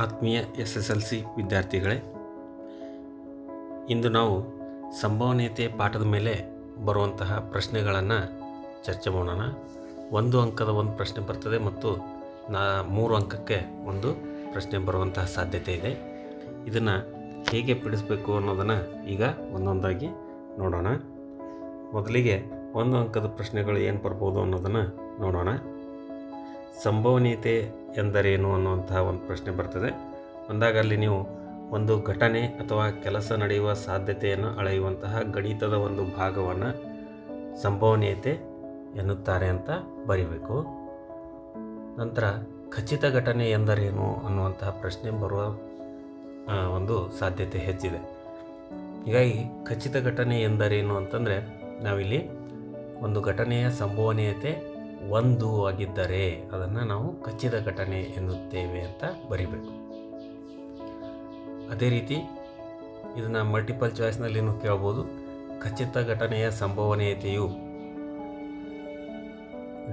ಆತ್ಮೀಯ SSLC ವಿದ್ಯಾರ್ಥಿಗಳೇ, ಇಂದು ನಾವು ಸಂಭವನೀಯತೆ ಪಾಠದ ಮೇಲೆ ಬರುವಂತಹ ಪ್ರಶ್ನೆಗಳನ್ನು ಚರ್ಚೆ ಮಾಡೋಣ. 1 ಅಂಕದ ಒಂದು ಪ್ರಶ್ನೆ ಬರ್ತದೆ ಮತ್ತು 3 ಅಂಕಕ್ಕೆ ಒಂದು ಪ್ರಶ್ನೆ ಬರುವಂತಹ ಸಾಧ್ಯತೆ ಇದೆ. ಇದನ್ನು ಹೇಗೆ ಬಿಡಿಸಬೇಕು ಅನ್ನೋದನ್ನು ಈಗ ಒಂದೊಂದಾಗಿ ನೋಡೋಣ. ಮೊದಲಿಗೆ 1 ಅಂಕದ ಪ್ರಶ್ನೆಗಳು ಏನು ಬರ್ಬೋದು ಅನ್ನೋದನ್ನು ನೋಡೋಣ. ಸಂಭವನೀಯತೆ ಎಂದರೇನು ಅನ್ನುವಂತಹ ಒಂದು ಪ್ರಶ್ನೆ ಬರ್ತದೆ. ಅಂದಾಗ ಅಲ್ಲಿ ನೀವು ಒಂದು ಘಟನೆ ಅಥವಾ ಕೆಲಸ ನಡೆಯುವ ಸಾಧ್ಯತೆಯನ್ನು ಅಳೆಯುವಂತಹ ಗಣಿತದ ಒಂದು ಭಾಗವನ್ನು ಸಂಭವನೀಯತೆ ಎನ್ನುತ್ತಾರೆ ಅಂತ ಬರಿಬೇಕು. ನಂತರ ಖಚಿತ ಘಟನೆ ಎಂದರೇನು ಅನ್ನುವಂತಹ ಪ್ರಶ್ನೆ ಬರುವ ಒಂದು ಸಾಧ್ಯತೆ ಹೆಚ್ಚಿದೆ. ಹೀಗಾಗಿ ಖಚಿತ ಘಟನೆ ಎಂದರೇನು ಅಂತಂದರೆ, ನಾವಿಲ್ಲಿ ಒಂದು ಘಟನೆಯ ಸಂಭವನೀಯತೆ 1 ಆಗಿದ್ದರೆ ಅದನ್ನು ನಾವು ಖಚಿತ ಘಟನೆ ಎನ್ನುತ್ತೇವೆ ಅಂತ ಬರಿಬೇಕು. ಅದೇ ರೀತಿ ಇದನ್ನು ಮಲ್ಟಿಪಲ್ ಚಾಯ್ಸ್ನಲ್ಲಿನೂ ಕೇಳ್ಬೋದು. ಖಚಿತ ಘಟನೆಯ ಸಂಭವನೀಯತೆಯು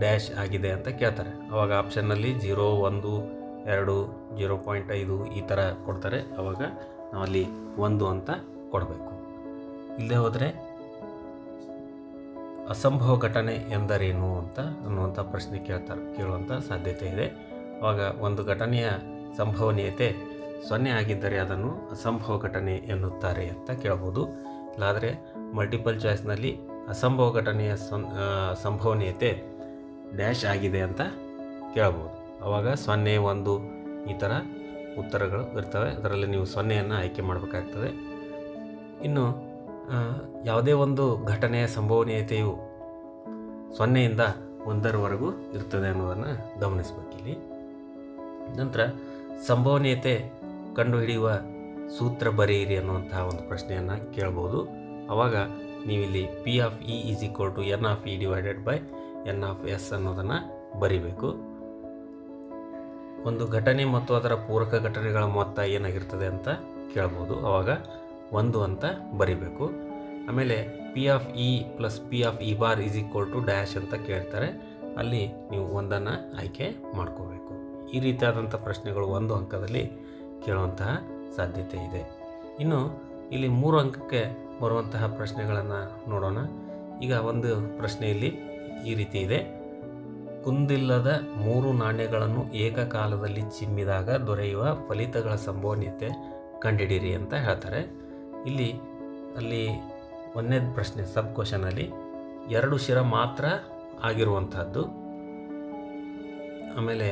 ಡ್ಯಾಶ್ ಆಗಿದೆ ಅಂತ ಕೇಳ್ತಾರೆ. ಆವಾಗ ಆಪ್ಷನ್ನಲ್ಲಿ 0, 1, 2, 0.5 ಈ ಥರ ಕೊಡ್ತಾರೆ. ಆವಾಗ ನಾವಲ್ಲಿ 1 ಅಂತ ಕೊಡಬೇಕು. ಇಲ್ಲೇ ಹೋದರೆ ಅಸಂಭವ ಘಟನೆ ಎಂದರೇನು ಅಂತ ಅನ್ನುವಂಥ ಪ್ರಶ್ನೆ ಕೇಳುವಂಥ ಸಾಧ್ಯತೆ ಇದೆ. ಆವಾಗ ಒಂದು ಘಟನೆಯ ಸಂಭವನೀಯತೆ 0 ಆಗಿದ್ದರೆ ಅದನ್ನು ಅಸಂಭವ ಘಟನೆ ಎನ್ನುತ್ತಾರೆ ಅಂತ ಕೇಳ್ಬೋದು. ಇಲ್ಲಾದರೆ ಮಲ್ಟಿಪಲ್ ಚಾಯ್ಸ್ನಲ್ಲಿ ಅಸಂಭವ ಘಟನೆಯ ಸಂಭವನೀಯತೆ ಡ್ಯಾಶ್ ಆಗಿದೆ ಅಂತ ಕೇಳ್ಬೋದು. ಆವಾಗ 0, 1 ಈ ಥರ ಉತ್ತರಗಳು ಇರ್ತವೆ. ಅದರಲ್ಲಿ ನೀವು 0ಯನ್ನು ಆಯ್ಕೆ ಮಾಡಬೇಕಾಗ್ತದೆ. ಇನ್ನು ಯಾವುದೇ ಒಂದು ಘಟನೆಯ ಸಂಭವನೀಯತೆಯು 0ಯಿಂದ 1ರವರೆಗೂ ಇರ್ತದೆ ಅನ್ನೋದನ್ನು ಗಮನಿಸಬೇಕಿಲ್ಲಿ. ನಂತರ ಸಂಭವನೀಯತೆ ಕಂಡುಹಿಡಿಯುವ ಸೂತ್ರ ಬರೆಯಿರಿ ಅನ್ನುವಂತಹ ಒಂದು ಪ್ರಶ್ನೆಯನ್ನು ಕೇಳ್ಬೋದು. ಆವಾಗ ನೀವಿಲ್ಲಿ P(E) = N(E) / N(S) ಅನ್ನೋದನ್ನು ಬರಿಬೇಕು. ಒಂದು ಘಟನೆ ಮತ್ತು ಅದರ ಪೂರಕ ಘಟನೆಗಳ ಮೊತ್ತ ಏನಾಗಿರ್ತದೆ ಅಂತ ಕೇಳ್ಬೋದು. ಆವಾಗ 1 ಅಂತ ಬರಿಬೇಕು. ಆಮೇಲೆ P(E) + P(E bar) = ಡ್ಯಾಶ್ ಅಂತ ಕೇಳ್ತಾರೆ. ಅಲ್ಲಿ ನೀವು 1ಅನ್ನು ಆಯ್ಕೆ ಮಾಡ್ಕೋಬೇಕು. ಈ ರೀತಿಯಾದಂಥ ಪ್ರಶ್ನೆಗಳು 1 ಅಂಕದಲ್ಲಿ ಕೇಳುವಂತಹ ಸಾಧ್ಯತೆ ಇದೆ. ಇನ್ನು ಇಲ್ಲಿ 3 ಅಂಕಕ್ಕೆ ಬರುವಂತಹ ಪ್ರಶ್ನೆಗಳನ್ನು ನೋಡೋಣ. ಈಗ ಒಂದು ಪ್ರಶ್ನೆಯಲ್ಲಿ ಈ ರೀತಿ ಇದೆ. ಕುಂದಿಲ್ಲದ 3 ನಾಣ್ಯಗಳನ್ನು ಏಕಕಾಲದಲ್ಲಿ ಚಿಮ್ಮಿದಾಗ ದೊರೆಯುವ ಫಲಿತಗಳ ಸಂಭವನೀಯತೆ ಕಂಡುಹಿಡಿಯಿರಿ ಅಂತ ಹೇಳ್ತಾರೆ. ಅಲ್ಲಿ 1ನೇ ಪ್ರಶ್ನೆ ಸಬ್ ಕ್ವಶನಲ್ಲಿ 2 ಶಿರ ಮಾತ್ರ ಆಗಿರುವಂತಹದ್ದು. ಆಮೇಲೆ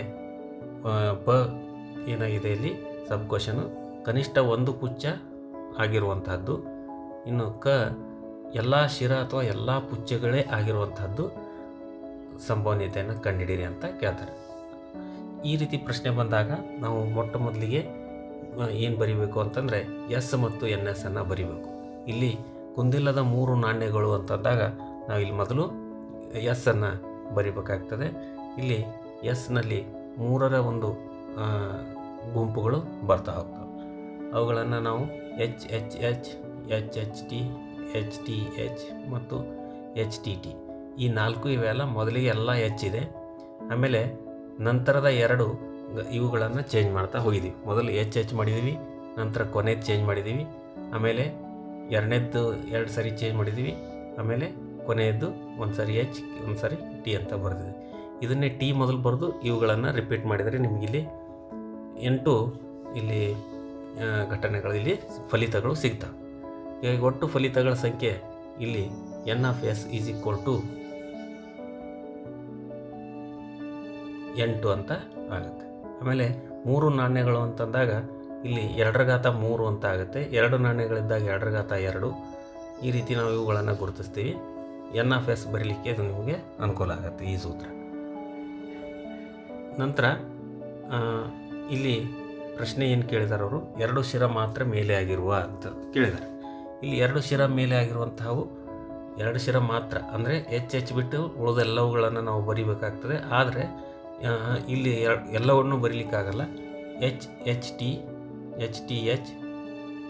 ಏನಾಗಿದೆ ಇಲ್ಲಿ ಸಬ್ ಕ್ವಶನು ಕನಿಷ್ಠ 1 ಪುಚ್ಚ ಆಗಿರುವಂತಹದ್ದು. ಇನ್ನು ಎಲ್ಲ ಶಿರ ಅಥವಾ ಎಲ್ಲ ಪುಚ್ಚಗಳೇ ಆಗಿರುವಂತಹದ್ದು ಸಂಭವನೀಯತೆಯನ್ನು ಕಂಡುಹಿಡಿಯಿರಿ ಅಂತ ಕೇಳ್ತಾರೆ. ಈ ರೀತಿ ಪ್ರಶ್ನೆ ಬಂದಾಗ ನಾವು ಮೊಟ್ಟ ಮೊದಲಿಗೆ ಏನು ಬರಿಬೇಕು ಅಂತಂದರೆ S ಮತ್ತು NS ಅನ್ನು ಬರಿಬೇಕು. ಇಲ್ಲಿ ಕುಂದಿಲ್ಲದ 3 ನಾಣ್ಯಗಳು ಅಂತಂದಾಗ ನಾವು ಇಲ್ಲಿ ಮೊದಲು S ಅನ್ನು ಬರಿಬೇಕಾಗ್ತದೆ. ಇಲ್ಲಿ Sನಲ್ಲಿ 3ರ ಒಂದು ಗುಂಪುಗಳು ಬರ್ತಾ ಹೋಗ್ತವೆ. ಅವುಗಳನ್ನು ನಾವು HHH, HHT, HTH ಮತ್ತು HTT ಈ 4 ಇವೆಲ್ಲ ಮೊದಲಿಗೆ ಎಲ್ಲ H ಇದೆ. ಆಮೇಲೆ ನಂತರದ 2 ಇವುಗಳನ್ನು ಚೇಂಜ್ ಮಾಡ್ತಾ ಹೋಗಿದ್ದೀವಿ. ಮೊದಲು HH ಮಾಡಿದ್ದೀವಿ, ನಂತರ ಕೊನೆದು ಚೇಂಜ್ ಮಾಡಿದ್ದೀವಿ, ಆಮೇಲೆ 2ನೇದ್ದು 2 ಸರಿ ಚೇಂಜ್ ಮಾಡಿದ್ದೀವಿ, ಆಮೇಲೆ ಕೊನೆಯದ್ದು ಒಂದು ಸರಿ H ಒಂದು ಸರಿ T ಅಂತ ಬರೆದಿದೆ. ಇದನ್ನೇ T ಮೊದಲು ಬರೆದು ಇವುಗಳನ್ನು ರಿಪೀಟ್ ಮಾಡಿದರೆ ನಿಮಗಿಲ್ಲಿ 8 ಇಲ್ಲಿ ಘಟನೆಗಳು ಇಲ್ಲಿ ಫಲಿತಗಳು ಸಿಗ್ತವೆ. ಈಗ ಒಟ್ಟು ಫಲಿತಗಳ ಸಂಖ್ಯೆ ಇಲ್ಲಿ N(S) = 8 ಅಂತ ಆಗುತ್ತೆ. ಆಮೇಲೆ 3 ನಾಣ್ಯಗಳು ಅಂತಂದಾಗ ಇಲ್ಲಿ 2^3 ಅಂತ ಆಗುತ್ತೆ. 2 ನಾಣ್ಯಗಳಿದ್ದಾಗ 2^2 ಈ ರೀತಿ ನಾವು ಇವುಗಳನ್ನು ಗುರುತಿಸ್ತೀವಿ. N(S) ಬರೀಲಿಕ್ಕೆ ಇದು ನಿಮಗೆ ಅನುಕೂಲ ಆಗುತ್ತೆ ಈ ಸೂತ್ರ. ನಂತರ ಇಲ್ಲಿ ಪ್ರಶ್ನೆ ಏನು ಕೇಳಿದ್ದಾರೆ ಅವರು, 2 ಶಿರ ಮಾತ್ರ ಮೇಲೆ ಆಗಿರುವ ಅಂತ ಕೇಳಿದ್ದಾರೆ. ಇಲ್ಲಿ 2 ಶಿರ ಮೇಲೆ ಆಗಿರುವಂತಹವು 2 ಶಿರ ಮಾತ್ರ ಅಂದರೆ HH ಬಿಟ್ಟು ಉಳಿದೆಲ್ಲವುಗಳನ್ನು ನಾವು ಬರಿಬೇಕಾಗ್ತದೆ. ಆದರೆ ಇಲ್ಲಿ ಎಲ್ಲವನ್ನೂ ಬರೀಲಿಕ್ಕಾಗಲ್ಲ. HHT, HTH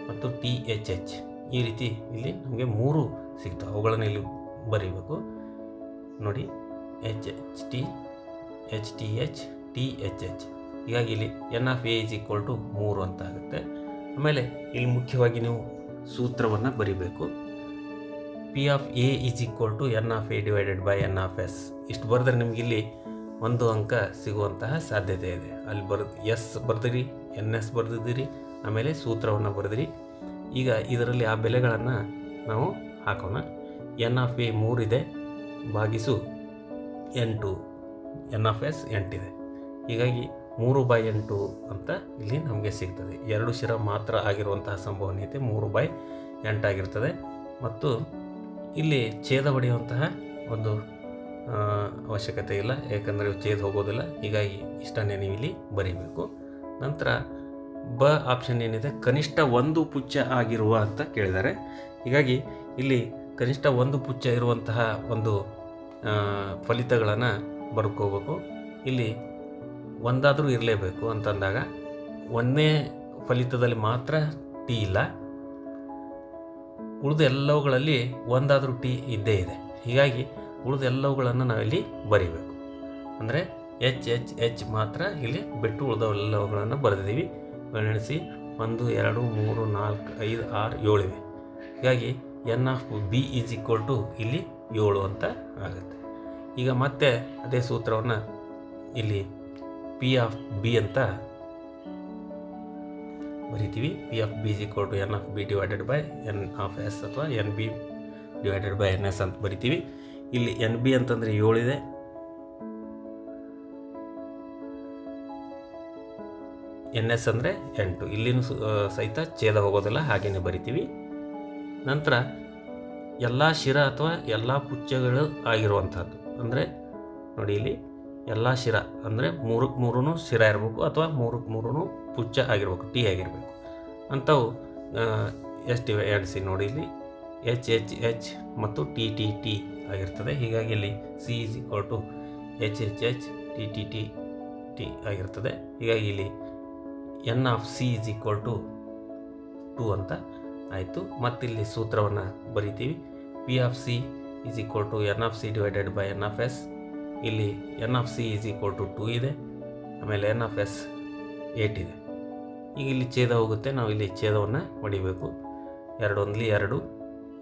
ಮತ್ತು THH ಈ ರೀತಿ ಇಲ್ಲಿ ನಮಗೆ 3 ಸಿಗ್ತವೆ. ಅವುಗಳನ್ನು ಇಲ್ಲಿ ಬರೀಬೇಕು. ನೋಡಿ HHT, HTH, THH ಹೀಗಾಗಿ ಇಲ್ಲಿ N of A is equal to 3 ಅಂತ ಆಗುತ್ತೆ. ಆಮೇಲೆ ಇಲ್ಲಿ ಮುಖ್ಯವಾಗಿ ನೀವು ಸೂತ್ರವನ್ನು ಬರಿಬೇಕು. P of A is equal to N of A divided by N of S. ಇಷ್ಟು ಬರೆದ್ರೆ ನಿಮ್ಗೆ ಇಲ್ಲಿ 1 ಅಂಕ ಸಿಗುವಂತಹ ಸಾಧ್ಯತೆ ಇದೆ. ಅಲ್ಲಿ ಎಸ್ ಬರೆದಿರಿ, ಎನ್ ಎಸ್ ಬರೆದಿದ್ದೀರಿ, ಆಮೇಲೆ ಸೂತ್ರವನ್ನು ಬರೆದಿರಿ. ಈಗ ಇದರಲ್ಲಿ ಆ ಬೆಲೆಗಳನ್ನು ನಾವು ಹಾಕೋಣ. ಎನ್ ಆಫ್ ಎ 3 ಇದೆ, ಭಾಗಿಸು 8, ಎನ್ ಆಫ್ ಎಸ್ 8 ಇದೆ. ಹೀಗಾಗಿ 3/8 ಅಂತ ಇಲ್ಲಿ ನಮಗೆ ಸಿಗ್ತದೆ. 2 ಶಿರ ಮಾತ್ರ ಆಗಿರುವಂತಹ ಸಂಭವನೀಯತೆ 3/8 ಆಗಿರ್ತದೆ. ಮತ್ತು ಇಲ್ಲಿ ಛೇದ ಹೊಡೆಯುವಂತಹ ಒಂದು ಅವಶ್ಯಕತೆ ಇಲ್ಲ, ಏಕೆಂದರೆ ಛೇದ ಹೋಗೋದಿಲ್ಲ. ಹೀಗಾಗಿ ಇಷ್ಟನ್ನೇ ನೀವು ಇಲ್ಲಿ ಬರೀಬೇಕು. ನಂತರ ಬ ಆಪ್ಷನ್ ಏನಿದೆ, ಕನಿಷ್ಠ 1 ಪುಚ್ಚ ಆಗಿರುವ ಅಂತ ಕೇಳಿದ್ದಾರೆ. ಹೀಗಾಗಿ ಇಲ್ಲಿ ಕನಿಷ್ಠ 1 ಪುಚ್ಚ ಇರುವಂತಹ ಒಂದು ಫಲಿತಗಳನ್ನು ಬರ್ಕೋಬೇಕು. ಇಲ್ಲಿ ಒಂದಾದರೂ ಇರಲೇಬೇಕು ಅಂತಂದಾಗ ಒಂದೇ ಫಲಿತದಲ್ಲಿ ಮಾತ್ರ ಟಿ ಇಲ್ಲ, ಉಳಿದ ಎಲ್ಲವುಗಳಲ್ಲಿ ಒಂದಾದರೂ ಟಿ ಇದ್ದೇ ಇದೆ. ಹೀಗಾಗಿ ಉಳಿದ ಎಲ್ಲವುಗಳನ್ನು ನಾವಿಲ್ಲಿ ಬರೀಬೇಕು. ಅಂದರೆ ಎಚ್ ಮಾತ್ರ ಇಲ್ಲಿ ಬಿಟ್ಟು ಉಳಿದವೆಲ್ಲವುಗಳನ್ನು ಬರೆದಿದ್ದೀವಿ. ಪರಿಗಣಿಸಿ 1 2 3 4 5 6 7 ಇವೆ. ಹೀಗಾಗಿ N of B is equal to ಇಲ್ಲಿ 7 ಅಂತ ಆಗುತ್ತೆ. ಈಗ ಮತ್ತೆ ಅದೇ ಸೂತ್ರವನ್ನು ಇಲ್ಲಿ ಪಿ ಆಫ್ ಬಿ ಅಂತ ಬರಿತೀವಿ. P of B is equal to N of B divided by N of S ಅಥವಾ N B divided by N S ಅಂತ ಬರಿತೀವಿ. ಇಲ್ಲಿ ಎನ್ ಬಿ ಅಂತಂದರೆ 7 ಇದೆ, ಎನ್ ಎಸ್ ಅಂದರೆ 8. ಇಲ್ಲಿನೂ ಸಹಿತ ಛೇದ ಹೋಗೋದಿಲ್ಲ, ಹಾಗೇನೆ ಬರಿತೀವಿ. ನಂತರ ಎಲ್ಲ ಶಿರ ಅಥವಾ ಎಲ್ಲ ಪುಚ್ಚಗಳು ಆಗಿರುವಂಥದ್ದು. ಅಂದರೆ ನೋಡಿ, ಇಲ್ಲಿ ಎಲ್ಲ ಶಿರ ಅಂದರೆ 3ಕ್ಕೆ 3 ಶಿರ ಇರಬೇಕು ಅಥವಾ 3ಕ್ಕೆ 3 ಪುಚ್ಚ ಆಗಿರ್ಬೇಕು, ಟಿ ಆಗಿರಬೇಕು. ಅಂಥವು ಎಷ್ಟಿವೆ ಎಣಿಸಿ ನೋಡಿ. ಇಲ್ಲಿ ಎಚ್ ಮತ್ತು ಟಿ ಆಗಿರ್ತದೆ. ಹೀಗಾಗಿ ಇಲ್ಲಿ C is equal to H T ಆಗಿರ್ತದೆ. ಹೀಗಾಗಿ ಇಲ್ಲಿ N of C is equal to 2 ಅಂತ ಆಯಿತು. ಮತ್ತಿಲ್ಲಿ ಸೂತ್ರವನ್ನು ಬರಿತೀವಿ. P of C is equal to N of C divided by N of S. ಇಲ್ಲಿ N of C is equal to 2 ಇದೆ, ಆಮೇಲೆ ಎನ್ ಆಫ್ ಎಸ್ 8 ಇದೆ. ಈಗ ಇಲ್ಲಿ ಛೇದ ಹೋಗುತ್ತೆ, ನಾವು ಇಲ್ಲಿ ಛೇದವನ್ನು ಹೊಡಿಬೇಕು. 2 1 2,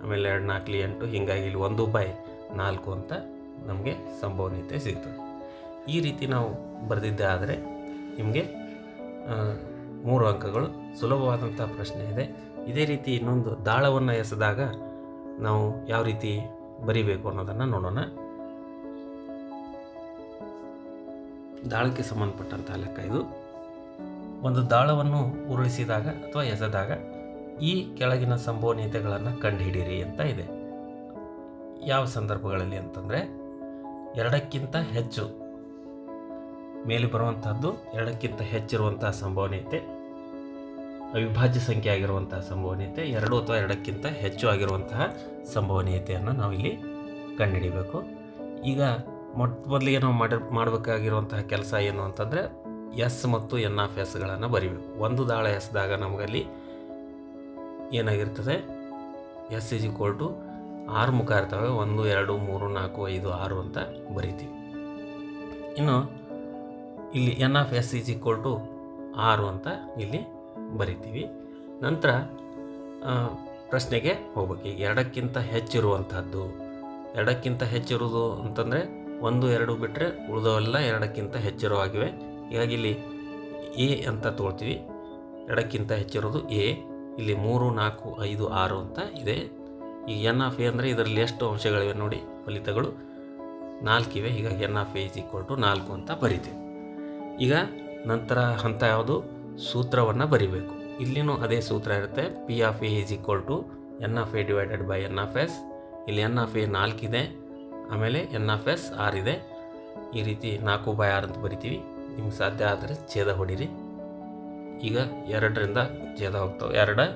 ಆಮೇಲೆ 2 4 8. ಹೀಗಾಗಿ ಇಲ್ಲಿ 1/4 ಅಂತ ನಮಗೆ ಸಂಭವನೀಯತೆ ಸಿಗ್ತದೆ. ಈ ರೀತಿ ನಾವು ಬರೆದಿದ್ದೆ ಆದರೆ ನಿಮಗೆ 3 ಅಂಕಗಳು. ಸುಲಭವಾದಂಥ ಪ್ರಶ್ನೆ ಇದೆ. ಇದೇ ರೀತಿ ಇನ್ನೊಂದು ದಾಳವನ್ನು ಎಸೆದಾಗ ನಾವು ಯಾವ ರೀತಿ ಬರಿಬೇಕು ಅನ್ನೋದನ್ನು ನೋಡೋಣ. ದಾಳಕ್ಕೆ ಸಂಬಂಧಪಟ್ಟಂಥ ಲೆಕ್ಕ ಇದು. ಒಂದು ದಾಳವನ್ನು ಉರುಳಿಸಿದಾಗ ಅಥವಾ ಎಸೆದಾಗ ಈ ಕೆಳಗಿನ ಸಂಭವನೀಯತೆಗಳನ್ನು ಕಂಡುಹಿಡಿಯಿರಿ ಅಂತ ಇದೆ. ಯಾವ ಸಂದರ್ಭಗಳಲ್ಲಿ ಅಂತಂದರೆ, 2ಕ್ಕಿಂತ ಹೆಚ್ಚು ಮೇಲೆ ಬರುವಂತಹದ್ದು, 2ಕ್ಕಿಂತ ಹೆಚ್ಚಿರುವಂತಹ ಸಂಭವನೀಯತೆ, ಅವಿಭಾಜ್ಯ ಸಂಖ್ಯೆ ಆಗಿರುವಂತಹ ಸಂಭವನೀಯತೆ, 2 ಅಥವಾ 2ಕ್ಕಿಂತ ಹೆಚ್ಚು ಆಗಿರುವಂತಹ ಸಂಭವನೀಯತೆಯನ್ನು ನಾವಿಲ್ಲಿ ಕಂಡುಹಿಡಿಬೇಕು. ಈಗ ಮೊದಲಿಗೆ ನಾವು ಮಾಡಬೇಕಾಗಿರುವಂತಹ ಕೆಲಸ ಏನು ಅಂತಂದರೆ, ಎಸ್ ಮತ್ತು ಎನ್ ಆಫ್ ಎಸ್ಗಳನ್ನು ಬರಿಬೇಕು. ಒಂದು ದಾಳ ಎಸ್ದಾಗ ನಮಗಲ್ಲಿ ಏನಾಗಿರ್ತದೆ, ಎಸ್ ಈಸ್ ಈಕ್ವಲ್ ಟು 6 ಮುಖ ಇರ್ತವೆ. 1 2 3 4 5 6 ಅಂತ ಬರಿತೀವಿ. ಇನ್ನು ಇಲ್ಲಿ N of S is equal to 6 ಅಂತ ಇಲ್ಲಿ ಬರಿತೀವಿ. ನಂತರ ಪ್ರಶ್ನೆಗೆ ಹೋಗ್ಬೇಕು. ಈಗ 2ಕ್ಕಿಂತ ಹೆಚ್ಚಿರುವಂಥದ್ದು, 2ಕ್ಕಿಂತ ಹೆಚ್ಚಿರುವುದು ಅಂತಂದರೆ 1 2 ಬಿಟ್ಟರೆ ಉಳಿದವೆಲ್ಲ 2ಕ್ಕಿಂತ ಹೆಚ್ಚಿರುವಾಗಿವೆ. ಹೀಗಾಗಿ ಇಲ್ಲಿ ಎ ಅಂತ ತೊಗೊಳ್ತೀವಿ. 2ಕ್ಕಿಂತ ಹೆಚ್ಚಿರೋದು ಎ. ಇಲ್ಲಿ 3 4 5 6 ಅಂತ ಇದೆ. ಈಗ ಎನ್ ಆಫ್ ಎ ಅಂದರೆ ಇದರಲ್ಲಿ ಎಷ್ಟು ಅಂಶಗಳಿವೆ ನೋಡಿ, ಫಲಿತಗಳು 4 ಇವೆ. ಹೀಗಾಗಿ N of A is equal to 4 ಅಂತ ಬರಿತೀವಿ. ಈಗ ನಂತರ ಹಂತ ಯಾವುದು, ಸೂತ್ರವನ್ನು ಬರಿಬೇಕು. ಇಲ್ಲಿನೂ ಅದೇ ಸೂತ್ರ ಇರುತ್ತೆ. P of A is equal to N of A divided by N of S. ಇಲ್ಲಿ ಎನ್ ಆಫ್ ಎ 4 ಇದೆ, ಆಮೇಲೆ ಎನ್ ಆಫ್ ಎಸ್ 6 ಇದೆ. ಈ ರೀತಿ 4/6 ಅಂತ ಬರಿತೀವಿ. ನಿಮ್ಗೆ ಸಾಧ್ಯ ಆದರೆ ಛೇದ ಹೊಡಿರಿ. ಈಗ 2ರಿಂದ ಛೇದ ಹೋಗ್ತಾವೆ. 2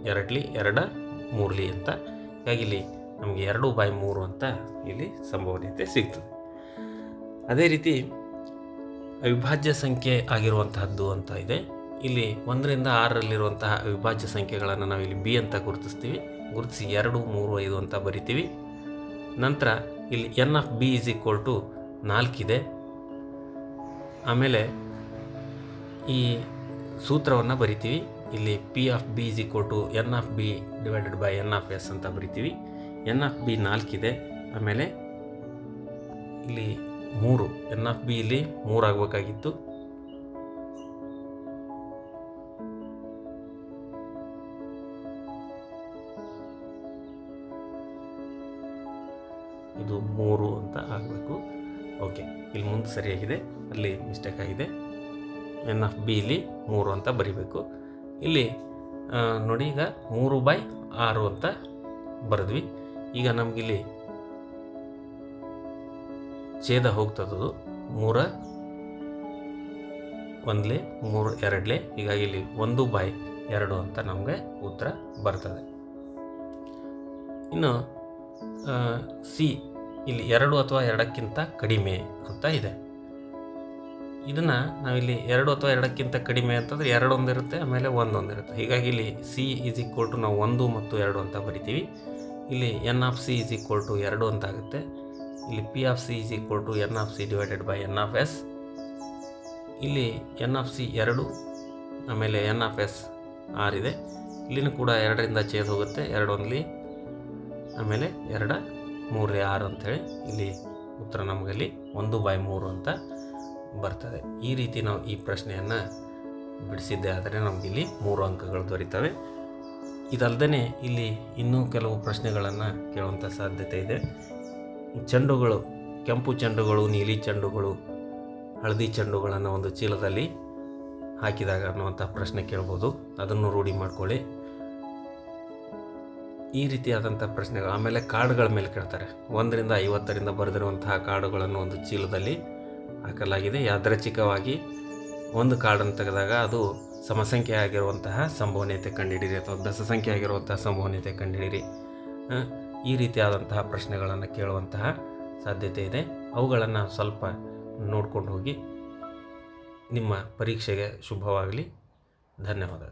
2 2 3 ಅಂತ. ಹೀಗಾಗಿ ಇಲ್ಲಿ ನಮಗೆ 2/3 ಅಂತ ಇಲ್ಲಿ ಸಂಭವನೀಯತೆ ಸಿಗ್ತದೆ. ಅದೇ ರೀತಿ ಅವಿಭಾಜ್ಯ ಸಂಖ್ಯೆ ಆಗಿರುವಂತಹದ್ದು ಅಂತ ಇದೆ. ಇಲ್ಲಿ 1ರಿಂದ 6ರಲ್ಲಿರುವಂತಹ ಅವಿಭಾಜ್ಯ ಸಂಖ್ಯೆಗಳನ್ನು ನಾವು ಇಲ್ಲಿ ಬಿ ಅಂತ ಗುರುತಿಸ್ತೀವಿ. ಗುರುತಿಸಿ 2 3 5 ಅಂತ ಬರಿತೀವಿ. ನಂತರ ಇಲ್ಲಿ N of B is equal to 4 ಇದೆ. ಆಮೇಲೆ ಈ ಸೂತ್ರವನ್ನು ಬರಿತೀವಿ. ಇಲ್ಲಿ P of B is equal to N of B divided by N of S ಅಂತ ಬರಿತೀವಿ. ಎನ್ ಆಫ್ ಬಿ 4 ಇದೆ. ಆಮೇಲೆ ಇಲ್ಲಿ 3, ಎನ್ ಆಫ್ ಬಿ ಇಲ್ಲಿ 3 ಆಗಬೇಕಾಗಿತ್ತು. ಇದು 3 ಅಂತ ಆಗಬೇಕು. ಓಕೆ, ಇಲ್ಲಿ ಮುಂದೆ ಸರಿಯಾಗಿದೆ, ಅಲ್ಲಿ ಮಿಸ್ಟೇಕ್ ಆಗಿದೆ. ಎನ್ ಆಫ್ ಬಿ ಇಲ್ಲಿ 3 ಅಂತ ಬರಿಬೇಕು. ಇಲ್ಲಿ ನೋಡಿ, ಈಗ 3/6 ಅಂತ ಬರೆದ್ವಿ. ಈಗ ನಮಗಿಲ್ಲಿ ಛೇದ ಹೋಗ್ತದದು 3 1 3 2. ಹೀಗಾಗಿ ಇಲ್ಲಿ 1/2 ಅಂತ ನಮಗೆ ಉತ್ತರ ಬರ್ತದೆ. ಇನ್ನು ಸಿ, ಇಲ್ಲಿ 2 ಅಥವಾ 2ಕ್ಕಿಂತ ಕಡಿಮೆ ಅಂತ ಇದೆ. ಇದನ್ನು ನಾವಿಲ್ಲಿ 2 ಅಥವಾ 2ಕ್ಕಿಂತ ಕಡಿಮೆ ಅಂತಂದರೆ 2 ಒಂದಿರುತ್ತೆ, ಆಮೇಲೆ 1 ಒಂದಿರುತ್ತೆ. ಹೀಗಾಗಿ ಇಲ್ಲಿ ಸಿ ಈಸ್ ಈಕ್ವಲ್ ಟು ನಾವು 1 ಮತ್ತು 2 ಅಂತ ಬರಿತೀವಿ. ಇಲ್ಲಿ N of C is equal to 2 ಅಂತ ಆಗುತ್ತೆ. ಇಲ್ಲಿ P of C is equal to N of C divided by N of S. ಇಲ್ಲಿ ಎನ್ ಆಫ್ ಸಿ 2, ಆಮೇಲೆ ಎನ್ ಆಫ್ ಎಸ್ 6 ಇದೆ. ಇಲ್ಲಿನೂ ಕೂಡ 2ರಿಂದ ಛೇದ ಹೋಗುತ್ತೆ, 2 1, ಆಮೇಲೆ 2 3 6 ಅಂಥೇಳಿ ಇಲ್ಲಿ ಉತ್ತರ ನಮಗಲ್ಲಿ 1/3 ಅಂತ ಬರ್ತದೆ. ಈ ರೀತಿ ನಾವು ಈ ಪ್ರಶ್ನೆಯನ್ನು ಬಿಡಿಸಿದ್ದೆ ಆದರೆ ನಮಗಿಲ್ಲಿ 3 ಅಂಕಗಳು ದೊರೀತವೆ. ಇದಲ್ಲದೆ ಇಲ್ಲಿ ಇನ್ನೂ ಕೆಲವು ಪ್ರಶ್ನೆಗಳನ್ನು ಕೇಳುವಂಥ ಸಾಧ್ಯತೆ ಇದೆ. ಚೆಂಡುಗಳು, ಕೆಂಪು ಚೆಂಡುಗಳು, ನೀಲಿ ಚೆಂಡುಗಳು, ಹಳದಿ ಚೆಂಡುಗಳನ್ನು ಒಂದು ಚೀಲದಲ್ಲಿ ಹಾಕಿದಾಗ ಅನ್ನುವಂಥ ಪ್ರಶ್ನೆ ಕೇಳ್ಬೋದು. ಅದನ್ನು ರೂಢಿ ಮಾಡ್ಕೊಳ್ಳಿ. ಈ ರೀತಿಯಾದಂಥ ಪ್ರಶ್ನೆಗಳು. ಆಮೇಲೆ ಕಾರ್ಡ್ಗಳ ಮೇಲೆ ಕೇಳ್ತಾರೆ. 1ರಿಂದ 50ರಿಂದ ಬರೆದಿರುವಂತಹ ಕಾರ್ಡುಗಳನ್ನು ಒಂದು ಚೀಲದಲ್ಲಿ ಹಾಕಲಾಗಿದೆ. ಯಾದೃಚ್ಛಿಕವಾಗಿ ಒಂದು ಕಾರ್ಡನ್ನು ತೆಗೆದಾಗ ಅದು ಸಮಸಂಖ್ಯೆ ಆಗಿರುವಂತಹ ಸಂಭವನೀಯತೆ ಕಂಡುಹಿಡಿಯಿರಿ ಅಥವಾ ಬೆಸ ಸಂಖ್ಯೆ ಆಗಿರುವಂತಹ ಸಂಭವನೀಯತೆ ಕಂಡುಹಿಡಿಯಿರಿ. ಈ ರೀತಿಯಾದಂತಹ ಪ್ರಶ್ನೆಗಳನ್ನು ಕೇಳುವಂತಹ ಸಾಧ್ಯತೆ ಇದೆ. ಅವುಗಳನ್ನು ಸ್ವಲ್ಪ ನೋಡ್ಕೊಂಡು ಹೋಗಿ. ನಿಮ್ಮ ಪರೀಕ್ಷೆಗೆ ಶುಭವಾಗಲಿ. ಧನ್ಯವಾದ.